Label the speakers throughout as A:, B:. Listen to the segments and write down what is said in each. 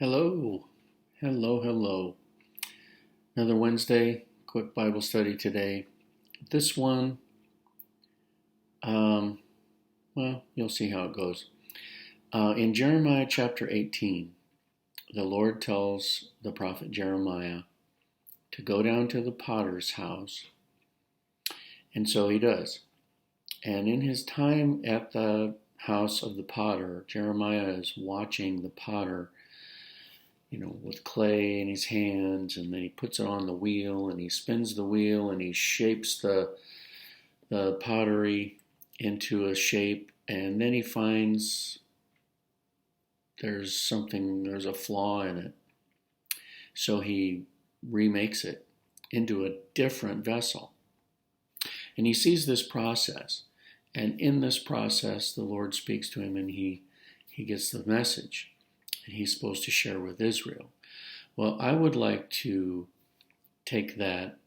A: Hello, hello. Another Wednesday, quick Bible study today. This one, um, you'll see how it goes. In Jeremiah chapter 18, the Lord tells the prophet Jeremiah to go down to the potter's house, and so he does. And in his time at the house of the potter, Jeremiah is watching the potter with clay in his hands, and then he puts it on the wheel, and he spins the wheel, and he shapes the pottery into a shape, and then he finds there's a flaw in it. So he remakes it into a different vessel. And he sees this process. And in this process, the Lord speaks to him, and he gets the message that he's supposed to share with Israel. Well, I would like to take that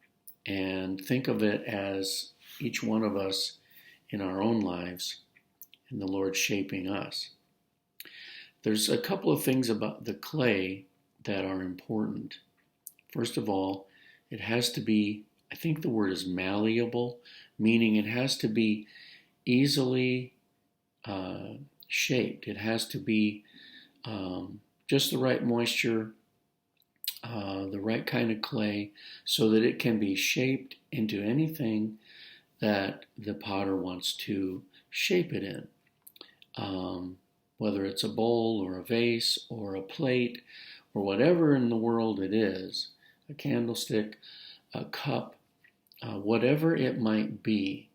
A: and think of it as each one of us in our own lives and the Lord shaping us. There's a couple of things about the clay that are important. First of all, it has to be, I think the word is malleable, meaning it has to be easily shaped. It has to be just the right moisture, the right kind of clay, so that it can be shaped into anything that the potter wants to shape it in. Whether it's a bowl or a vase or a plate or whatever in the world it is, a candlestick, a cup, whatever it might be,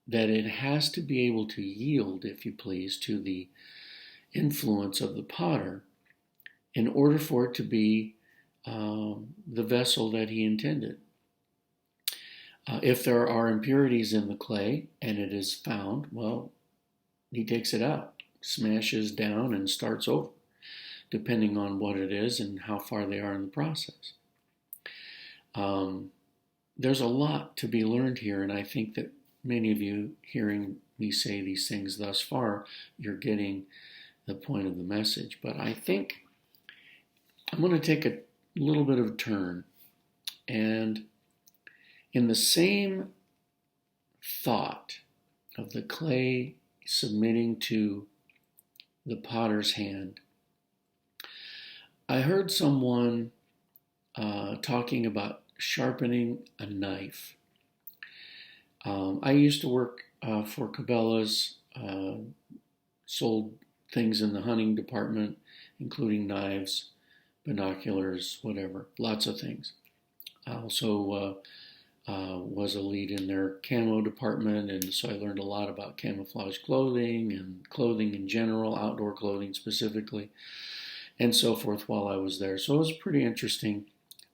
A: that it has to be able to yield, if you please, to the influence of the potter in order for it to be the vessel that he intended. If there are impurities in the clay and it is found, well, he takes it out, smashes down, and starts over, depending on what it is and how far they are in the process. There's a lot to be learned here, and I think that many of you hearing me say these things thus far, you're getting the point of the message. But I think I'm going to take a little bit of a turn, and in the same thought of the clay submitting to the potter's hand, I heard someone talking about sharpening a knife. I used to work for Cabela's, sold things in the hunting department, including knives, binoculars, whatever, lots of things. I also was a lead in their camo department, and so I learned a lot about camouflage clothing and clothing in general, outdoor clothing specifically, and so forth while I was there. So it was pretty interesting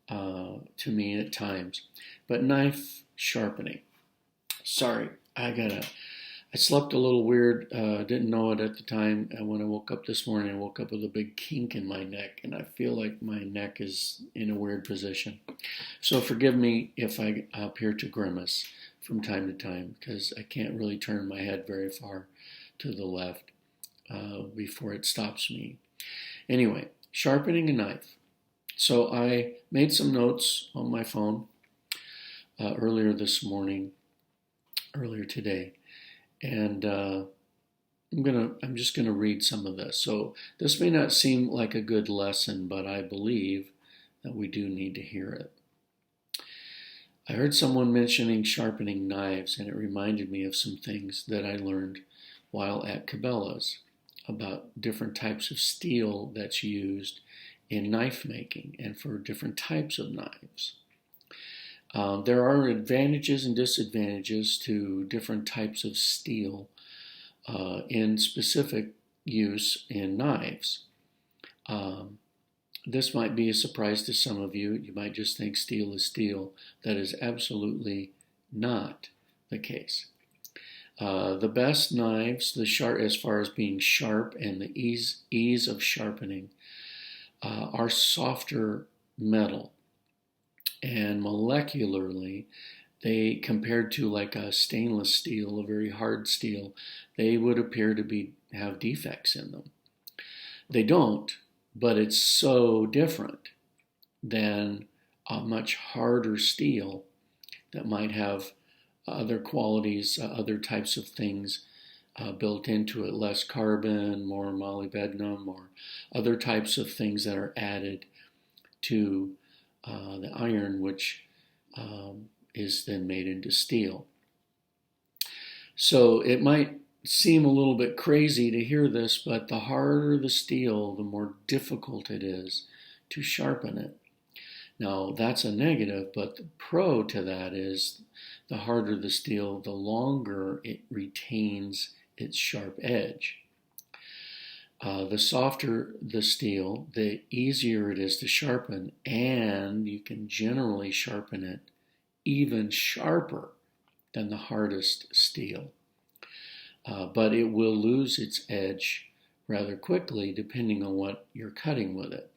A: to me at times. But knife sharpening. Sorry, I slept a little weird, didn't know it at the time. And when I woke up this morning, I woke up with a big kink in my neck, and I feel like my neck is in a weird position. So forgive me if I appear to grimace from time to time, because I can't really turn my head very far to the left before it stops me. Anyway, sharpening a knife. So I made some notes on my phone earlier today. And I'm just gonna read some of this. So this may not seem like a good lesson, but I believe that we do need to hear it. I heard someone mentioning sharpening knives, and it reminded me of some things that I learned while at Cabela's about different types of steel that's used in knife making and for different types of knives. There are advantages and disadvantages to different types of steel in specific use in knives. This might be a surprise to some of you. You might just think steel is steel. That is absolutely not the case. The best knives, as far as being sharp and the ease of sharpening, are softer metal. And molecularly, they, compared to like a stainless steel, a very hard steel, they would appear to have defects in them. They don't, but it's so different than a much harder steel that might have other qualities, other types of things built into it, less carbon, more molybdenum, or other types of things that are added to the iron, which is then made into steel. So it might seem a little bit crazy to hear this, but the harder the steel, the more difficult it is to sharpen it. Now, that's a negative, but the pro to that is the harder the steel, the longer it retains its sharp edge. The softer the steel, the easier it is to sharpen, and you can generally sharpen it even sharper than the hardest steel. But it will lose its edge rather quickly depending on what you're cutting with it.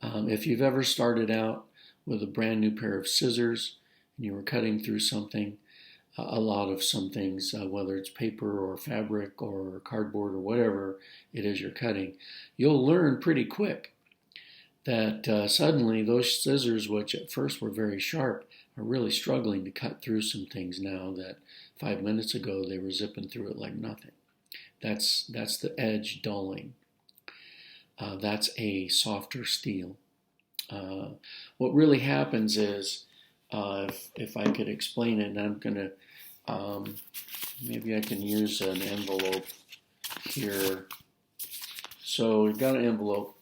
A: If you've ever started out with a brand new pair of scissors and you were cutting through something, a lot of some things, whether it's paper or fabric or cardboard or whatever it is you're cutting, you'll learn pretty quick that suddenly those scissors, which at first were very sharp, are really struggling to cut through some things now that 5 minutes ago they were zipping through it like nothing. That's the edge dulling. That's a softer steel. What really happens is, if I could explain it, and I'm going to, maybe I can use an envelope here. So we've got an envelope,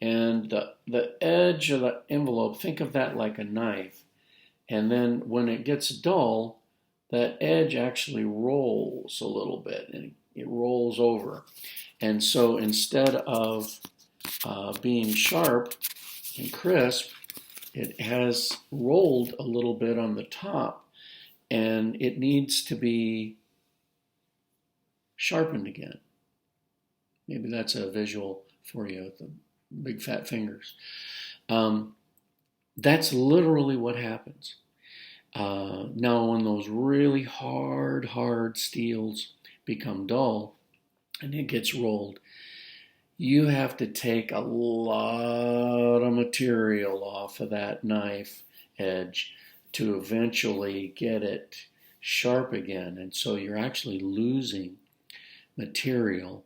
A: and the edge of the envelope, think of that like a knife. And then when it gets dull, that edge actually rolls a little bit, and it rolls over. And so instead of being sharp and crisp, it has rolled a little bit on the top, and it needs to be sharpened again. Maybe that's a visual for you with the big fat fingers. That's literally what happens. Now, when those really hard steels become dull and it gets rolled, you have to take a lot of material off of that knife edge to eventually get it sharp again. And so you're actually losing material.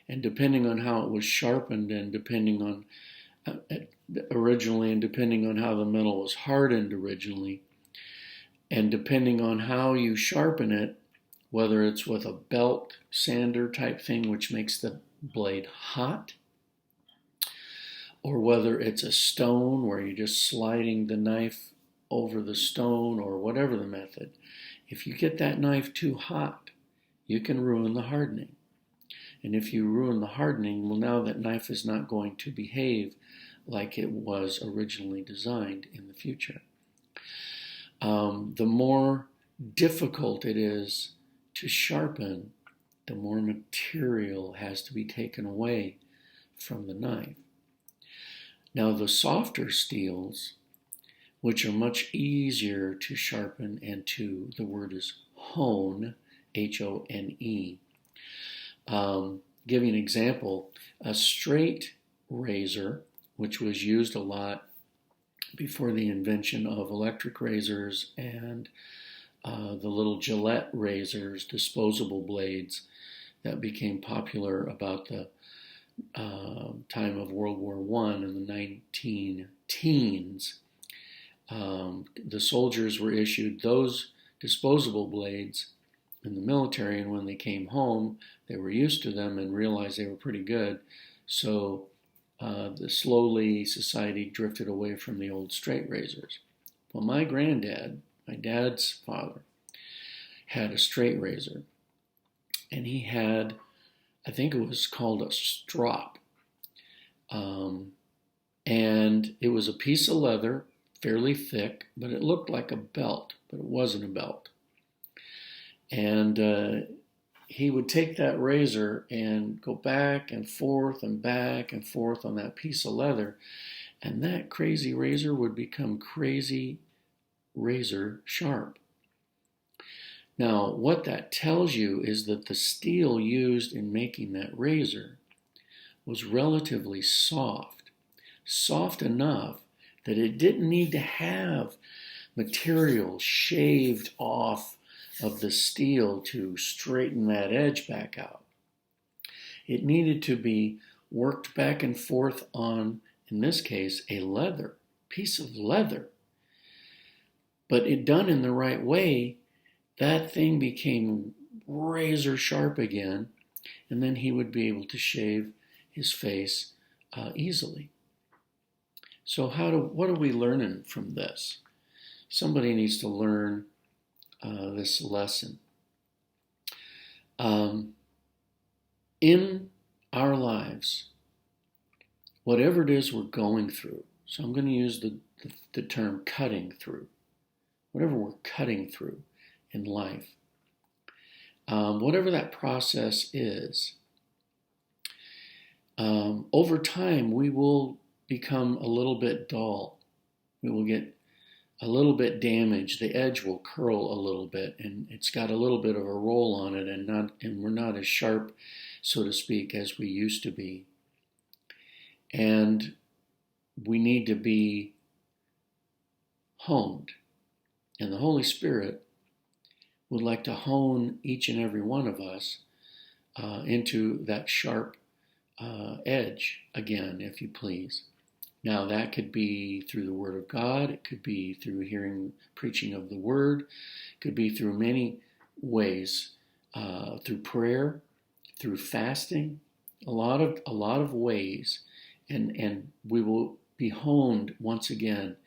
A: And depending on how it was sharpened and depending on originally and depending on how the metal was hardened originally, and depending on how you sharpen it, whether it's with a belt sander type thing, which makes the blade hot, or whether it's a stone where you're just sliding the knife over the stone, or whatever the method, if you get that knife too hot, you can ruin the hardening. And if you ruin the hardening, well, now that knife is not going to behave like it was originally designed in the future. The more difficult it is to sharpen, the more material has to be taken away from the knife. Now, the softer steels, which are much easier to sharpen and to, the word is hone, H-O-N-E. Give you an example, a straight razor, which was used a lot before the invention of electric razors and the little Gillette razors, disposable blades that became popular about the time of World War I in the 19-teens. The soldiers were issued those disposable blades in the military, and when they came home, they were used to them and realized they were pretty good. So slowly society drifted away from the old straight razors. Well, my granddad, my dad's father, had a straight razor, and he had, I think it was called a strop, and it was a piece of leather, fairly thick, but it looked like a belt, but it wasn't a belt. And he would take that razor and go back and forth on that piece of leather, and that crazy razor would become crazy razor sharp. Now, what that tells you is that the steel used in making that razor was relatively soft, soft enough that it didn't need to have material shaved off of the steel to straighten that edge back out. It needed to be worked back and forth on, in this case, a piece of leather. But it done in the right way, that thing became razor sharp again, and then he would be able to shave his face easily. So what are we learning from this? Somebody needs to learn this lesson. In our lives, whatever it is we're going through, so I'm going to use the term cutting through, whatever we're cutting through in life, whatever that process is, over time we will become a little bit dull. We will get a little bit damaged. The edge will curl a little bit, and it's got a little bit of a roll on it, and we're not as sharp, so to speak, as we used to be. And we need to be honed. And the Holy Spirit would like to hone each and every one of us into that sharp edge again, if you please. Now, that could be through the Word of God. It could be through hearing preaching of the Word. It could be through many ways, through prayer, through fasting, a lot of ways, and we will be honed once again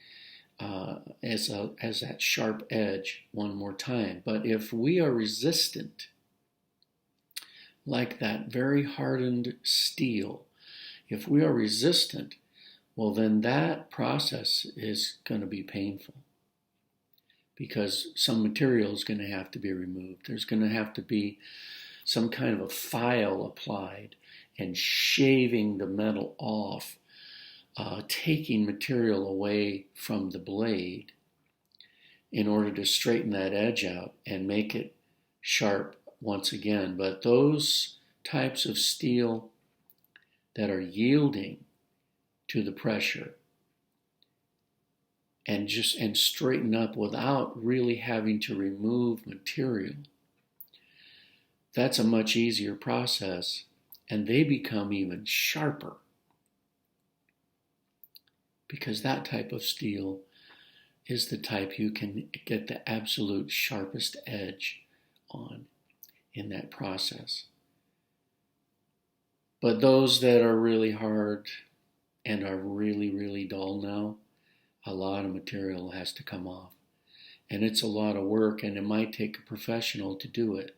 A: as that sharp edge one more time. But if we are resistant, like that very hardened steel, if we are resistant, well, then that process is going to be painful, because some material is going to have to be removed. There's going to have to be some kind of a file applied and shaving the metal off, taking material away from the blade in order to straighten that edge out and make it sharp once again. But those types of steel that are yielding to the pressure and straighten up without really having to remove material, that's a much easier process, and they become even sharper, because that type of steel is the type you can get the absolute sharpest edge on in that process. But those that are really hard and are really, really dull now, a lot of material has to come off. And it's a lot of work, and it might take a professional to do it.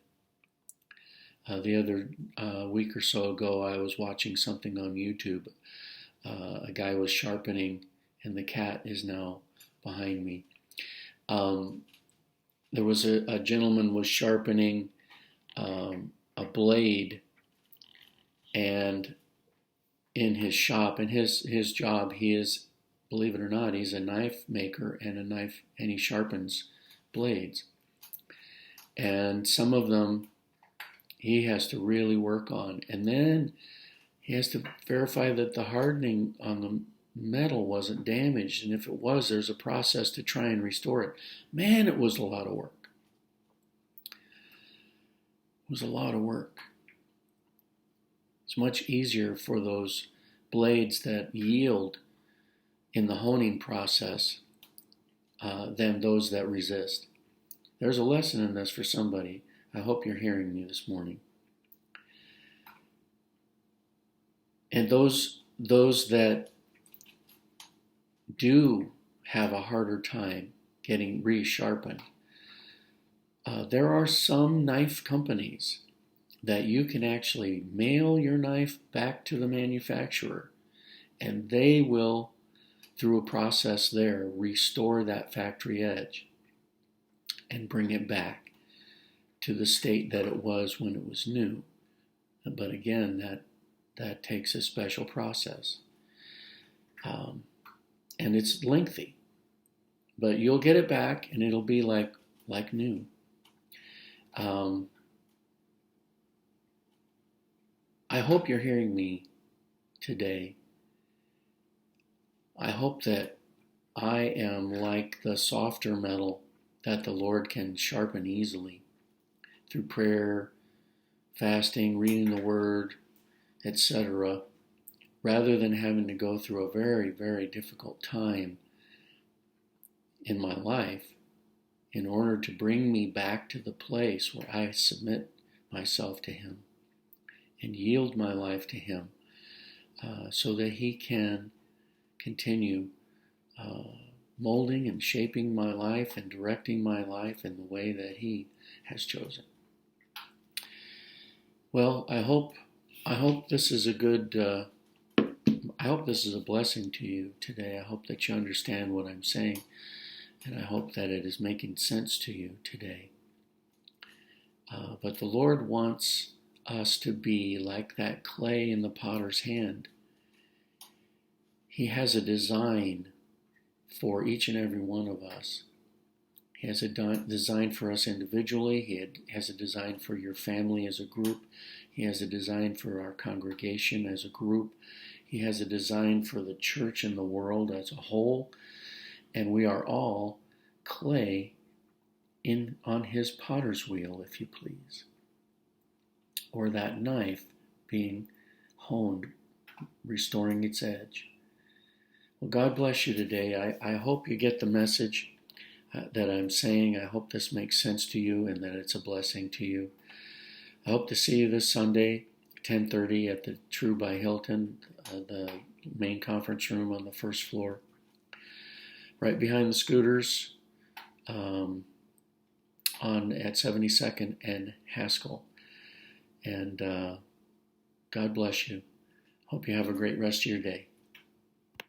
A: The other week or so ago, I was watching something on YouTube. A guy was sharpening, and the cat is now behind me. There was a gentleman was sharpening a blade, and in his shop, in his job, he is, believe it or not, he's a knife maker and he sharpens blades. And some of them he has to really work on, and then he has to verify that the hardening on the metal wasn't damaged, and if it was, there's a process to try and restore it. Man, it was a lot of work. It was a lot of work. It's much easier for those blades that yield in the honing process than those that resist. There's a lesson in this for somebody. I hope you're hearing me this morning. And those that do have a harder time getting resharpened, there are some knife companies that you can actually mail your knife back to the manufacturer, and they will, through a process there, restore that factory edge and bring it back to the state that it was when it was new. But again, that takes a special process. And it's lengthy. But you'll get it back, and it'll be like new. I hope you're hearing me today. I hope that I am like the softer metal that the Lord can sharpen easily through prayer, fasting, reading the Word, etc., rather than having to go through a very, very difficult time in my life in order to bring me back to the place where I submit myself to Him and yield my life to Him so that He can continue molding and shaping my life and directing my life in the way that He has chosen. Well, I hope this is a good, I hope this is a blessing to you today. I hope that you understand what I'm saying, and I hope that it is making sense to you today. But the Lord wants us to be like that clay in the potter's hand. He has a design for each and every one of us. He has a design for us individually. He has a design for your family as a group. He has a design for our congregation as a group. He has a design for the church and the world as a whole. And we are all clay on His potter's wheel, if you please. Or that knife being honed, restoring its edge. Well, God bless you today. I hope you get the message that I'm saying. I hope this makes sense to you and that it's a blessing to you. I hope to see you this Sunday, 10:30 at the True by Hilton, the main conference room on the first floor, right behind the scooters at 72nd and Haskell. And God bless you. Hope you have a great rest of your day.